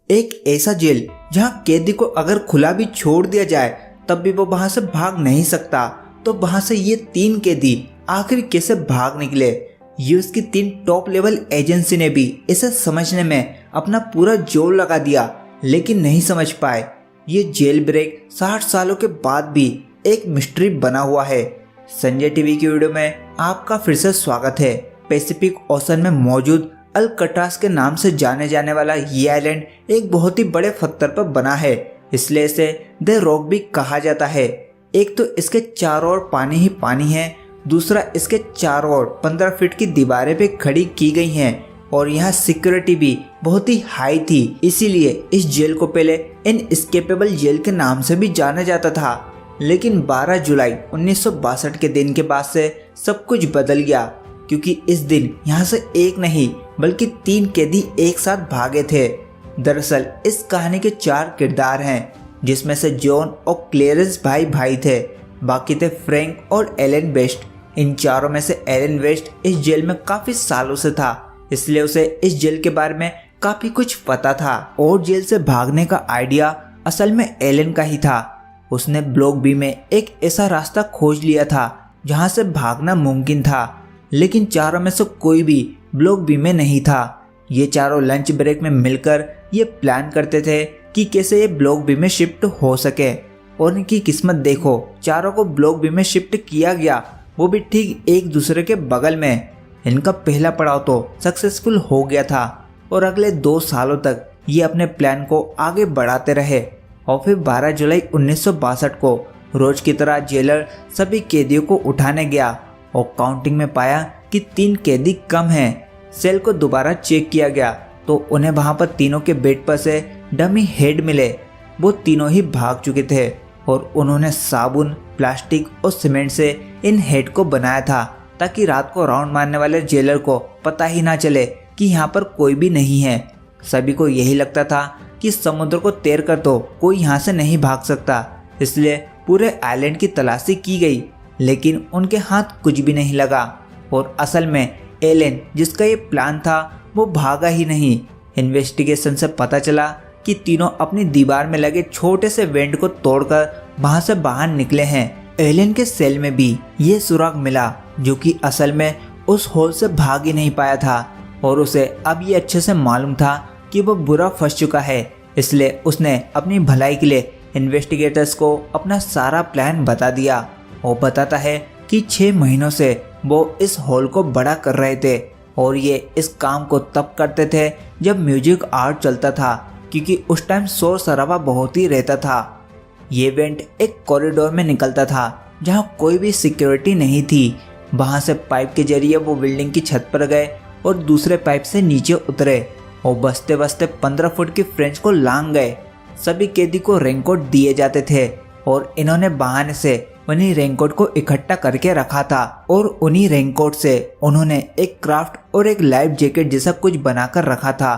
एक ऐसा जेल जहां कैदी को अगर खुला भी छोड़ दिया जाए तब भी वो वहां से भाग नहीं सकता। तो वहां से ये 3 कैदी आखिर कैसे भाग निकले, ये उसकी 3 टॉप लेवल एजेंसी ने भी इसे समझने में अपना पूरा जोर लगा दिया, लेकिन नहीं समझ पाए। ये जेल ब्रेक 60 सालों के बाद भी एक मिस्ट्री बना हुआ है। संजय टीवी की वीडियो में आपका फिर से स्वागत है। पैसिफिक ओशन में मौजूद अल्काट्राज के नाम से जाने जाने वाला ये आइलैंड एक बहुत ही बड़े पत्थर पर बना है, इसलिए इसे द रॉक भी कहा जाता है। एक तो इसके चारों ओर पानी ही पानी है, दूसरा इसके चारों ओर 15 फीट की दीवारें पे खड़ी की गई हैं और यहाँ सिक्योरिटी भी बहुत ही हाई थी। इसीलिए इस जेल को पहले इनएस्केपेबल जेल के नाम से भी जाना जाता था। लेकिन 12 जुलाई 1962 के दिन के बाद से सब कुछ बदल गया, क्योंकि इस दिन यहाँ से एक नहीं बल्कि 3 कैदी एक साथ भागे थे। दरअसल इस कहानी के 4 किरदार हैं, जिसमें से जॉन और क्लेरेंस भाई भाई थे, बाकी थे फ्रैंक और एलन वेस्ट। इन चारों में से एलन वेस्ट इस जेल में काफी सालों से था, इसलिए उसे इस जेल के बारे में काफी कुछ पता था और जेल से भागने का आइडिया असल में एलन का ही था। उसने ब्लॉक बी में एक ऐसा रास्ता खोज लिया था जहां से भागना मुमकिन था, लेकिन चारों में से कोई भी ब्लॉक बी में नहीं था। ये चारों लंच ब्रेक में मिलकर ये प्लान करते थे कि कैसे ये ब्लॉक बी में शिफ्ट हो सके, और इनकी किस्मत देखो, चारों को ब्लॉक बी में शिफ्ट किया गया, वो भी ठीक एक दूसरे के बगल में। इनका पहला पड़ाव तो सक्सेसफुल हो गया था और अगले 2 सालों तक ये अपने प्लान को आगे बढ़ाते रहे। और फिर 12 जुलाई 1962 को रोज की तरह जेलर सभी कैदियों को उठाने गया और काउंटिंग में पाया कि 3 कैदी कम हैं। सेल को दोबारा चेक किया गया तो उन्हें वहां पर तीनों के बेड पर से डमी हेड मिले। वो तीनों ही भाग चुके थे और उन्होंने साबुन, प्लास्टिक और सीमेंट से इन हेड को बनाया था ताकि रात को राउंड मारने वाले जेलर को पता ही ना चले कि यहाँ पर कोई भी नहीं है। सभी को यही लगता था कि समुद्र को तैर कर तो कोई यहाँ से नहीं भाग सकता, इसलिए पूरे आइलैंड की तलाशी की गई, लेकिन उनके हाथ कुछ भी नहीं लगा। और असल में एलन, जिसका ये प्लान था, वो भागा ही नहीं। इन्वेस्टिगेशन से पता चला कि तीनों अपनी दीवार में लगे छोटे से वेंट को तोड़कर वहां से बाहर निकले हैं। एलन के सेल में भी ये सुराग मिला, जो कि असल में उस होल से भाग ही नहीं पाया था, और उसे अब ये अच्छे से मालूम था कि वो बुरा फंस चुका है। इसलिए उसने अपनी भलाई के लिए इन्वेस्टिगेटर्स को अपना सारा प्लान बता दिया। वो बताता है कि 6 महीनों से वो इस हॉल को बड़ा कर रहे थे और ये इस काम को तब करते थे जब म्यूजिक आर्ट चलता था, क्योंकि उस टाइम शोर शराबा बहुत ही रहता था। ये वेंट एक कॉरिडोर में निकलता था जहाँ कोई भी सिक्योरिटी नहीं थी। वहाँ से पाइप के जरिए वो बिल्डिंग की छत पर गए और दूसरे पाइप से नीचे उतरे और बसते बसते 15 फुट की फ्रेंच को लांग गए। सभी कैदी को रेनकोट दिए जाते थे और इन्होंने बहाने से उन्हीं रेनकोट को इकट्ठा करके रखा था, और उन्हीं रेनकोट से उन्होंने एक क्राफ्ट और एक लाइफ जैकेट जैसा कुछ बनाकर रखा था।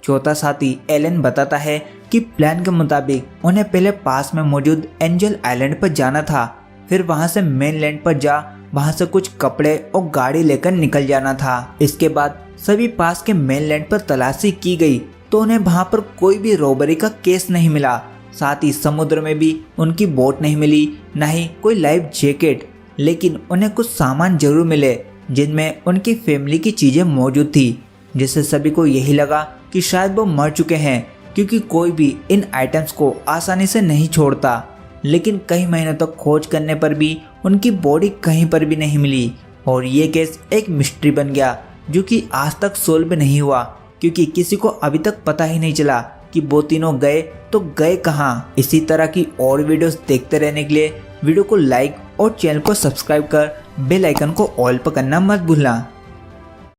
चौथा साथी एलन बताता है कि प्लान के मुताबिक उन्हें पहले पास में मौजूद एंजल आइलैंड पर जाना था, फिर वहां से मेनलैंड पर जा वहां से कुछ कपड़े और गाड़ी लेकर निकल जाना था। इसके बाद सभी पास के मेनलैंड पर तलाशी की गई तो उन्हें वहां पर कोई भी रॉबरी का केस नहीं मिला। साथ ही समुद्र में भी उनकी बोट नहीं मिली, न ही कोई लाइफ जैकेट, लेकिन उन्हें कुछ सामान जरूर मिले जिनमें उनकी फैमिली की चीजें मौजूद थी, जिससे सभी को यही लगा कि शायद वो मर चुके हैं, क्योंकि कोई भी इन आइटम्स को आसानी से नहीं छोड़ता। लेकिन कई महीनों तक खोज करने पर भी उनकी बॉडी कहीं पर भी नहीं मिली और ये केस एक मिस्ट्री बन गया, जो कि आज तक सोल्व नहीं हुआ, क्योंकि किसी को अभी तक पता ही नहीं चला कि वो तीनों गए तो गए कहाँ। इसी तरह की और वीडियोस देखते रहने के लिए वीडियो को लाइक और चैनल को सब्सक्राइब कर बेल आइकन को ऑल पर करना मत भूलना।